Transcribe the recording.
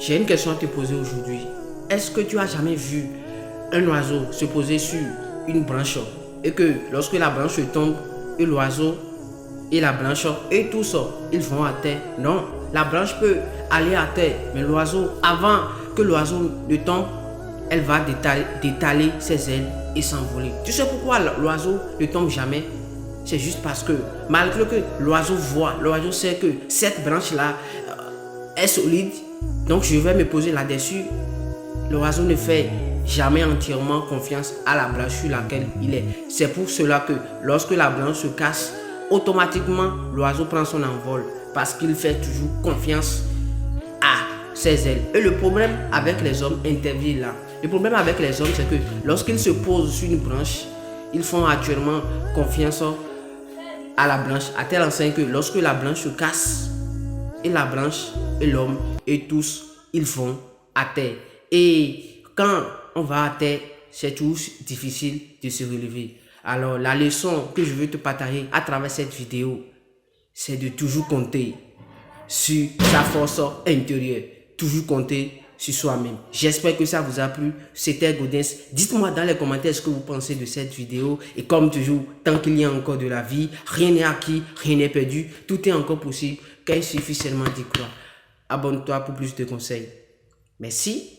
J'ai une question à te poser aujourd'hui. Est-ce que tu as jamais vu un oiseau se poser sur une branche et que lorsque la branche tombe, et l'oiseau et la branche et tous ils vont à terre? Non, la branche peut aller à terre, mais l'oiseau, avant que l'oiseau ne tombe, elle va détaler ses ailes et s'envoler. Tu sais pourquoi l'oiseau ne tombe jamais? C'est juste parce que malgré que l'oiseau voit, l'oiseau sait que cette branche-là est solide, donc je vais me poser là-dessus. L'oiseau ne fait jamais entièrement confiance à la branche sur laquelle il est. C'est pour cela que lorsque la branche se casse, automatiquement l'oiseau prend son envol parce qu'il fait toujours confiance à ses ailes. Et le problème avec les hommes intervient là. Le problème avec les hommes, c'est que lorsqu'ils se posent sur une branche, ils font actuellement confiance à la branche, à tel enseigne que lorsque la branche se casse, et la branche et l'homme et tous, ils vont à terre. Et quand on va à terre, c'est toujours difficile de se relever. Alors la leçon que je veux te partager à travers cette vidéo, c'est de toujours compter sur sa force intérieure, toujours compter sur soi-même. J'espère que ça vous a plu. C'était Gaudens. Dites-moi dans les commentaires ce que vous pensez de cette vidéo. Et comme toujours, tant qu'il y a encore de la vie, rien n'est acquis, rien n'est perdu. Tout est encore possible, car il suffit seulement d'y croire. Abonne-toi pour plus de conseils. Merci.